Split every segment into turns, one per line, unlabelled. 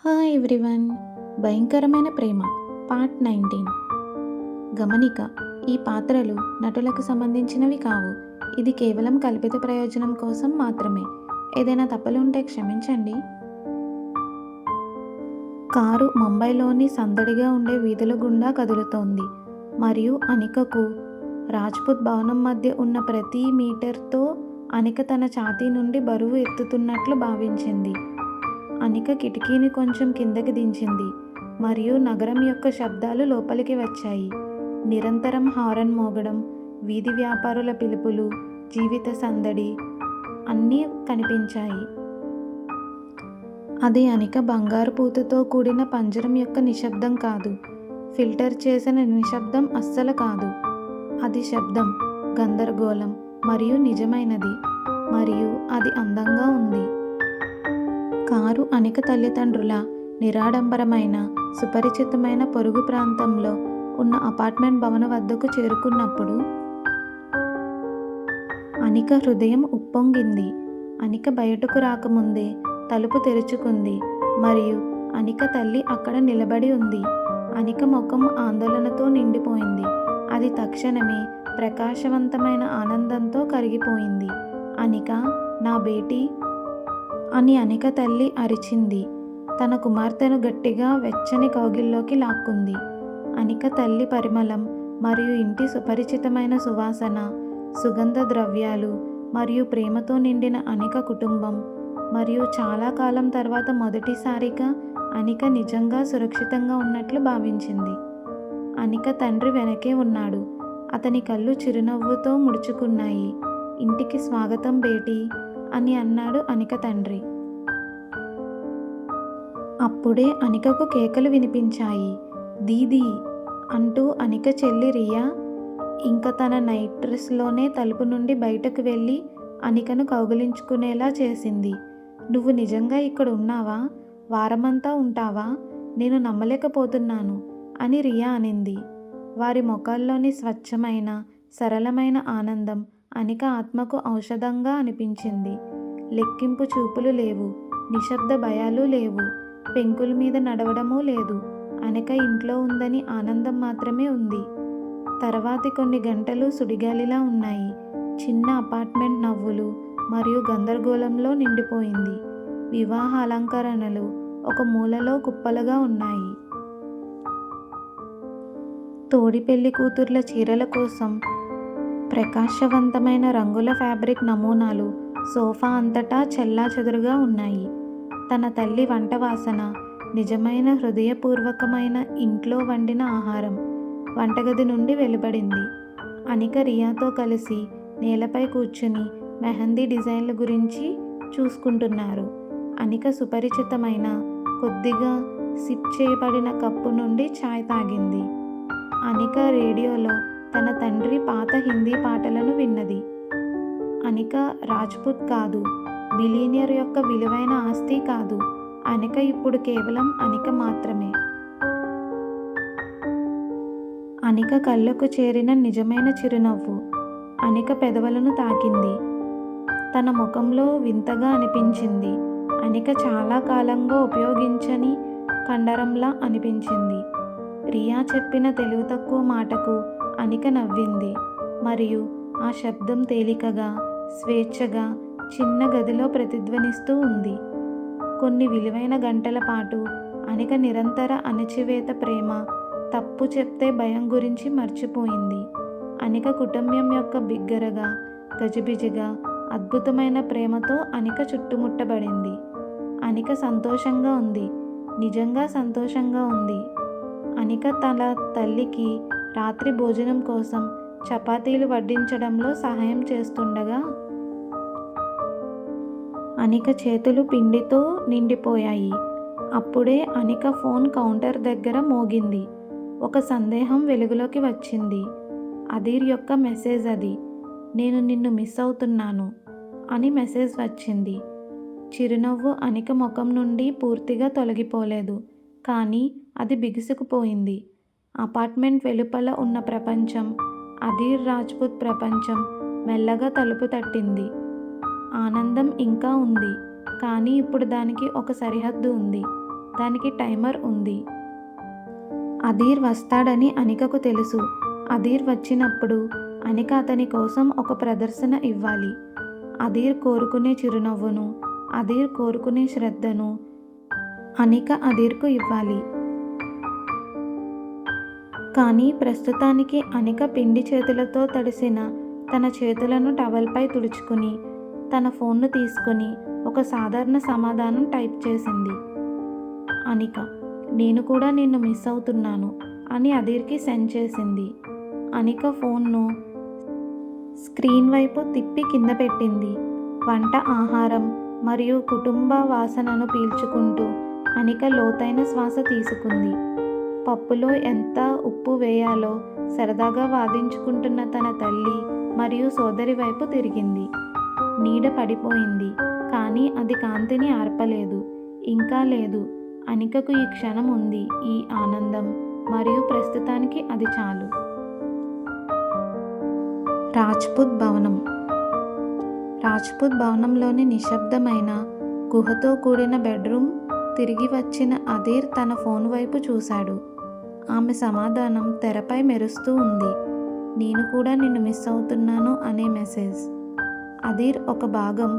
Hi everyone. భయంకరమైన ప్రేమ part 19. గమనిక: ఈ పాత్రలు నటులకు సంబంధించినవి కావు. ఇది కేవలం కల్పిత ప్రయోజనం కోసం మాత్రమే. ఏదైనా తప్పులు ఉంటే క్షమించండి. కారు ముంబైలోని సందడిగా ఉండే వీధుల గుండా కదులుతోంది మరియు అనికకు రాజ్పుత్ భవనం మధ్య ఉన్న ప్రతి మీటర్తో అనిక తన ఛాతీ నుండి బరువు ఎత్తుతున్నట్లు భావించింది. అనిక కిటికీని కొంచెం కిందకి దించింది మరియు నగరం యొక్క శబ్దాలు లోపలికి వచ్చాయి. నిరంతరం హారన్ మోగడం, వీధి వ్యాపారుల పిలుపులు, జీవిత సందడి అన్నీ కనిపించాయి. అది అనిక బంగారు పూతతో కూడిన పంజరం యొక్క నిశ్శబ్దం కాదు. ఫిల్టర్ చేసిన నిశ్శబ్దం అస్సలు కాదు. అది శబ్దం, గందరగోళం మరియు నిజమైనది. మరియు అది అందంగా ఉంది. కారు అనిక తల్లిదండ్రుల నిరాడంబరమైన సుపరిచితమైన పొరుగు ప్రాంతంలో ఉన్న అపార్ట్మెంట్ భవనం వద్దకు చేరుకున్నప్పుడు అనిక హృదయం ఉప్పొంగింది. అనిక బయటకు రాకముందే తలుపు తెరుచుకుంది మరియు అనిక తల్లి అక్కడ నిలబడి ఉంది. అనిక ముఖం ఆందోళనతో నిండిపోయింది. అది తక్షణమే ప్రకాశవంతమైన ఆనందంతో కరిగిపోయింది. అనిక, నా బేటీ అని అనిక తల్లి అరిచింది. తన కుమార్తెను గట్టిగా వెచ్చని కౌగిల్లోకి లాక్కుంది. అనిక తల్లి పరిమళం మరియు ఇంటి సుపరిచితమైన సువాసన, సుగంధ ద్రవ్యాలు మరియు ప్రేమతో నిండిన అనిక కుటుంబం మరియు చాలా కాలం తర్వాత మొదటిసారిగా అనిక నిజంగా సురక్షితంగా ఉన్నట్లు భావించింది. అనిక తండ్రి వెనకే ఉన్నాడు. అతని కళ్ళు చిరునవ్వుతో ముడుచుకున్నాయి. ఇంటికి స్వాగతం బేటీ అని అన్నాడు అనిక తండ్రి. అప్పుడే అనికకు కేకలు వినిపించాయి. దీదీ అంటూ అనిక చెల్లి రియా ఇంక తన నైట్ డ్రెస్లోనే తలుపు నుండి బయటకు వెళ్ళి అనికను కౌగిలించుకునేలా చేసింది. నువ్వు నిజంగా ఇక్కడ ఉన్నావా? వారమంతా ఉంటావా? నేను నమ్మలేకపోతున్నాను అని రియా అనింది. వారి ముఖాల్లోని స్వచ్ఛమైన సరళమైన ఆనందం అనిక ఆత్మకు ఔషధంగా అనిపించింది. లెక్కింపు చూపులు లేవు, నిశ్శబ్ద భయాలు లేవు, పెంకుల మీద నడవడమూ లేదు. అనిక ఇంట్లో ఉందని ఆనందం మాత్రమే ఉంది. తర్వాతి కొన్ని గంటలు సుడిగాలిలా ఉన్నాయి. చిన్న అపార్ట్మెంట్ నవ్వులు మరియు గందరగోళంలో నిండిపోయింది. వివాహ అలంకరణలు ఒక మూలలో కుప్పలుగా ఉన్నాయి. తోడి పెళ్లి కూతుర్ల చీరల కోసం ప్రకాశవంతమైన రంగుల ఫ్యాబ్రిక్ నమూనాలు సోఫా అంతటా చెల్లాచెదురుగా ఉన్నాయి. తన తల్లి వంట వాసన, నిజమైన హృదయపూర్వకమైన ఇంట్లో వండిన ఆహారం వంటగది నుండి వెలువడింది. అనిక రియాతో కలిసి నేలపై కూర్చుని మెహందీ డిజైన్ల గురించి చూసుకుంటున్నారు. అనిక సుపరిచితమైన కొద్దిగా సిప్ చేయబడిన కప్పు నుండి చాయ్ తాగింది. అనిక రేడియోలో తన తండ్రి పాత హిందీ పాటలను విన్నది. అనిక రాజ్పుత్ కాదు, బిలియనియర్ యొక్క విలువైన ఆస్తి కాదు. అనిక ఇప్పుడు కేవలం అనిక మాత్రమే. అనిక కళ్ళకు చేరిన నిజమైన చిరునవ్వు అనిక పెదవులను తాకింది. తన ముఖంలో వింతగా అనిపించింది. అనిక చాలా కాలంగా ఉపయోగించని కండరంలా అనిపించింది. రియా చెప్పిన తెలివి తక్కువ మాటకు అనిక నవ్వింది మరియు ఆ శబ్దం తేలికగా, స్వేచ్ఛగా చిన్న గదిలో ప్రతిధ్వనిస్తూ ఉంది. కొన్ని విలువైన గంటల పాటు అనిక నిరంతర అణచివేత, ప్రేమ, తప్పు చెప్తే భయం గురించి మర్చిపోయింది. అనిక కుటుంబం యొక్క బిగ్గరగా, గజిబిజిగా, అద్భుతమైన ప్రేమతో అనిక చుట్టుముట్టబడింది. అనిక సంతోషంగా ఉంది, నిజంగా సంతోషంగా ఉంది. అనిక తన తల్లికి రాత్రి భోజనం కోసం చపాతీలు వడ్డించడంలో సహాయం చేస్తుండగా అనిక చేతులు పిండితో నిండిపోయాయి. అప్పుడే అనిక ఫోన్ కౌంటర్ దగ్గర మోగింది. ఒక సందేహం వెలుగులోకి వచ్చింది. అదీర్ యొక్క మెసేజ్ అది. నేను నిన్ను మిస్ అవుతున్నాను అని మెసేజ్ వచ్చింది. చిరునవ్వు అనిక ముఖం నుండి పూర్తిగా తొలగిపోలేదు, కానీ అది బిగుసుకుపోయింది. అపార్ట్మెంట్ వెలుపల ఉన్న ప్రపంచం, అదీర్ రాజ్పుత్ ప్రపంచం మెల్లగా తలుపు తట్టింది. ఆనందం ఇంకా ఉంది, కానీ ఇప్పుడు దానికి ఒక సరిహద్దు ఉంది. దానికి టైమర్ ఉంది. అదీర్ వస్తాడని అనికకు తెలుసు. అదీర్ వచ్చినప్పుడు అనిక అతని కోసం ఒక ప్రదర్శన ఇవ్వాలి. అదీర్ కోరుకునే చిరునవ్వును, అదీర్ కోరుకునే శ్రద్ధను అనిక అదీర్కు ఇవ్వాలి. కానీ ప్రస్తుతానికి అనిక పిండి చేతులతో తడిసిన తన చేతులను టవల్పై తుడుచుకుని తన ఫోన్ను తీసుకుని ఒక సాధారణ సమాధానం టైప్ చేసింది. అనిక, నేను కూడా నిన్ను మిస్ అవుతున్నాను అని అదీర్కి సెండ్ చేసింది. అనిక ఫోన్ను స్క్రీన్ వైపు తిప్పి కింద పెట్టింది. వంట ఆహారం మరియు కుటుంబ వాసనను పీల్చుకుంటూ అనిక లోతైన శ్వాస తీసుకుంది. పప్పులో ఎంత ఉప్పు వేయాలో సరదాగా వాదించుకుంటున్న తన తల్లి మరియు సోదరి వైపు తిరిగింది. నీడ పడిపోయింది, కానీ అది కాంతిని ఆర్పలేదు. ఇంకా లేదు. అనికకు ఈ క్షణం ఉంది, ఈ ఆనందం, మరియు ప్రస్తుతానికి అది చాలు. రాజ్పుత్ భవనం. రాజ్పుత్ భవనంలోని నిశ్శబ్దమైన గుహతో కూడిన బెడ్రూమ్. తిరిగి వచ్చిన అదీర్ తన ఫోన్ వైపు చూశాడు. ఆమె సమాధానం తెరపై మెరుస్తూ ఉంది. నేను కూడా నిన్ను మిస్ అవుతున్నాను అనే మెసేజ్. అదీర్ ఒక భాగం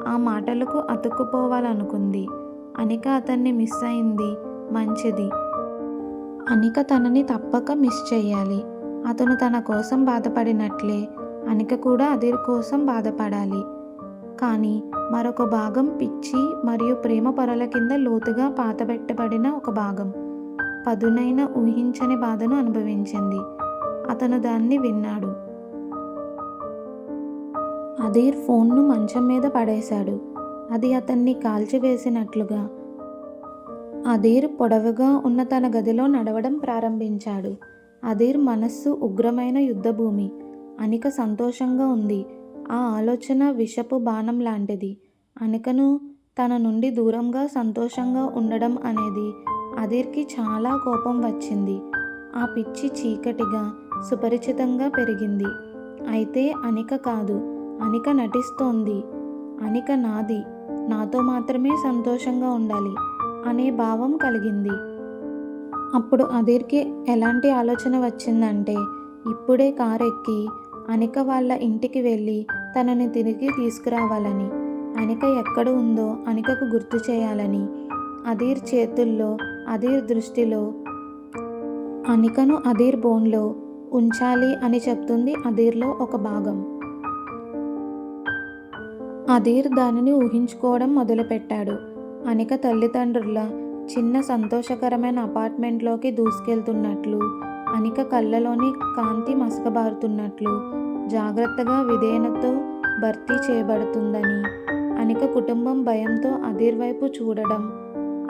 ఆ మాటలకు అతుక్కుపోవాలనుకుంది. అనిక అతన్ని మిస్ అయింది, మంచిది. అనిక తనని తప్పక మిస్ చెయ్యాలి. అతను తన కోసం బాధపడినట్లే అనిక కూడా అదీర్ కోసం బాధపడాలి. కానీ మరొక భాగం పిచ్చి మరియు ప్రేమ పొరల కింద లోతుగా పాతబెట్టబడిన ఒక భాగం పదునైన ఊహించని బాధను అనుభవించింది. అతను దాన్ని విన్నాడు. అదీర్ ఫోన్ను మంచం మీద పడేశాడు. అది అతన్ని కాల్చివేసినట్లుగా. అదీర్ పొడవుగా ఉన్న తన గదిలో నడవడం ప్రారంభించాడు. అదీర్ మనస్సు ఉగ్రమైన యుద్ధభూమి. అనిక సంతోషంగా ఉంది. ఆ ఆలోచన విషపు బాణం లాంటిది. అనికను తన నుండి దూరంగా సంతోషంగా ఉండడం అనేది అదీర్కి చాలా కోపం వచ్చింది. ఆ పిచ్చి చీకటిగా సుపరిచితంగా పెరిగింది. అయితే అనిక కాదు, అనిక నటిస్తోంది. అనిక నాది, నాతో మాత్రమే సంతోషంగా ఉండాలి అనే భావం కలిగింది. అప్పుడు అదీర్కి ఎలాంటి ఆలోచన వచ్చిందంటే, ఇప్పుడే కారు ఎక్కి అనిక వాళ్ళ ఇంటికి వెళ్ళి తనని తిరిగి తీసుకురావాలని, అనిక ఎక్కడ ఉందో అనికకు గుర్తు చేయాలని. అదీర్ చేతుల్లో, అదీర్ దృష్టిలో అనికను అదీర్ బోన్లో ఉంచాలి అని చెప్తుంది అదీర్లో ఒక భాగం. అదీర్ దానిని ఊహించుకోవడం మొదలుపెట్టాడు. అనిక తల్లిదండ్రుల చిన్న సంతోషకరమైన అపార్ట్మెంట్లోకి దూసుకెళ్తున్నట్లు, అనిక కళ్ళలోని కాంతి మసకబారుతున్నట్లు, జాగ్రత్తగా విధేయతతో భర్తీ చేయబడుతుందని, అనిక కుటుంబం భయంతో అదీర్ వైపు చూడడం,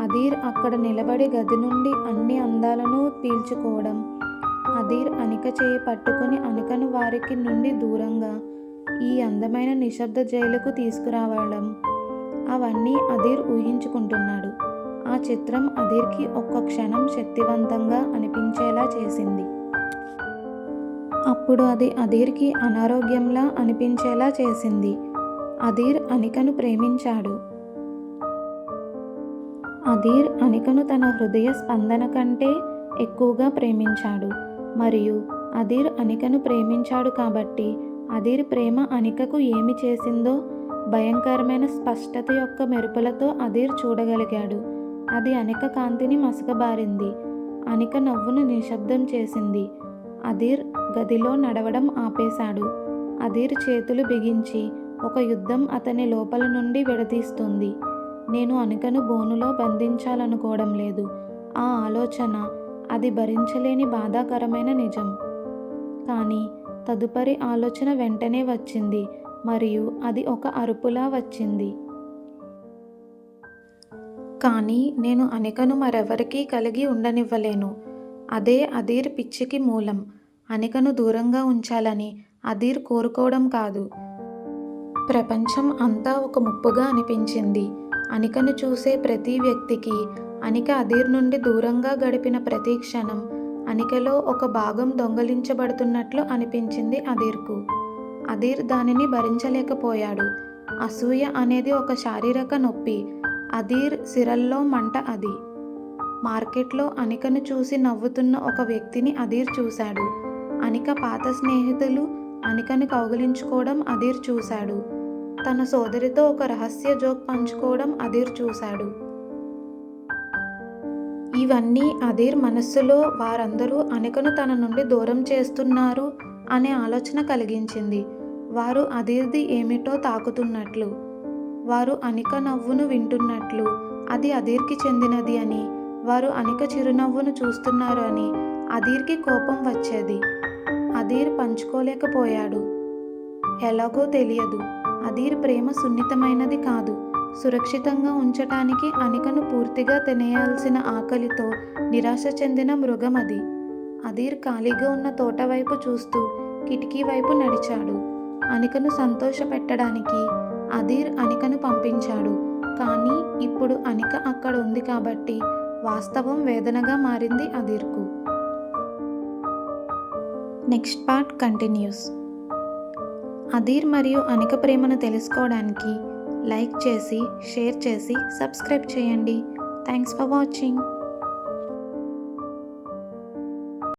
అదీర్ అక్కడ నిలబడి గది నుండి అన్ని అందాలను పీల్చుకోవడం, అదీర్ అనిక చేయి పట్టుకుని అనికను వారికి నుండి దూరంగా ఈ అందమైన నిశ్శబ్ద జైలుకు తీసుకురావడం, అవన్నీ అదీర్ ఊహించుకుంటున్నాడు. ఆ చిత్రం అదీర్కి ఒక్క క్షణం శక్తివంతంగా అనిపించేలా చేసింది. అప్పుడు అది అదీర్కి అనారోగ్యంలా అనిపించేలా చేసింది. అదీర్ అనికను ప్రేమించాడు. అదీర్ అనికను తన హృదయ స్పందన కంటే ఎక్కువగా ప్రేమించాడు. మరియు అదీర్ అనికను ప్రేమించాడు కాబట్టి అదీర్ ప్రేమ అనికకు ఏమి చేసిందో భయంకరమైన స్పష్టత యొక్క మెరుపులతో అదీర్ చూడగలిగాడు. అది అనిక కాంతిని మసకబారింది. అనిక నవ్వును నిశ్శబ్దం చేసింది. అదీర్ గదిలో నడవడం ఆపేశాడు. అదీర్ చేతులు బిగించి ఒక యుద్ధం అతని లోపల నుండి విడదీస్తుంది. నేను అనికను బోనులో బంధించాలనుకోవడం లేదు. ఆ ఆలోచన అది భరించలేని బాధాకరమైన నిజం. కానీ తదుపరి ఆలోచన వెంటనే వచ్చింది మరియు అది ఒక అరుపులా వచ్చింది. కానీ నేను అనికను మరెవరికీ కలిగి ఉండనివ్వలేను. అదే అదీర్ పిచ్చికి మూలం. అనికను దూరంగా ఉంచాలని అదీర్ కోరుకోవడం కాదు. ప్రపంచం అంతా ఒక ముప్పుగా అనిపించింది. అనికను చూసే ప్రతి వ్యక్తికి, అనిక అదీర్ నుండి దూరంగా గడిపిన ప్రతి క్షణం అనికలో ఒక భాగం దొంగలించబడుతున్నట్లు అనిపించింది అదీర్కు. అదీర్ దానిని భరించలేకపోయాడు. అసూయ అనేది ఒక శారీరక నొప్పి. అదీర్ సిరల్లో మంట అది. మార్కెట్లో అనికను చూసి నవ్వుతున్న ఒక వ్యక్తిని అదీర్ చూశాడు. అనిక పాత స్నేహితులు అనికను కౌగిలించుకోవడం అదీర్ చూశాడు. తన సోదరితో ఒక రహస్య జోక్ పంచుకోవడం అదీర్ చూశాడు. ఇవన్నీ అదీర్ మనస్సులో వారందరూ అనికను తన నుండి దూరం చేస్తున్నారు అనే ఆలోచన కలిగించింది. వారు అదీర్ది ఏమిటో తాకుతున్నట్లు, వారు అనిక నవ్వును వింటున్నట్లు, అది అదీర్కి చెందినది అని, వారు అనిక చిరునవ్వును చూస్తున్నారు అని అదీర్కి కోపం వచ్చేది. అదీర్ పంచుకోలేకపోయాడు. ఎలాగో తెలియదు. అదీర్ ప్రేమ సున్నితమైనది కాదు. సురక్షితంగా ఉంచటానికి అనికను పూర్తిగా తినేయాల్సిన ఆకలితో నిరాశ చెందిన మృగం అది. అదీర్ ఖాళీగా ఉన్న తోట వైపు చూస్తూ కిటికీ వైపు నడిచాడు. అనికను సంతోషపెట్టడానికి అదీర్ అనికను పంపించాడు. కానీ ఇప్పుడు అనిక అక్కడ ఉంది కాబట్టి వాస్తవం వేదనగా మారింది అదీర్కు. Next part continues. అదీర్ మరియు అనిక ప్రేమను తెలుసుకోవడానికి లైక్ చేసి, షేర్ చేసి, సబ్స్క్రైబ్ చేయండి. Thanks for watching.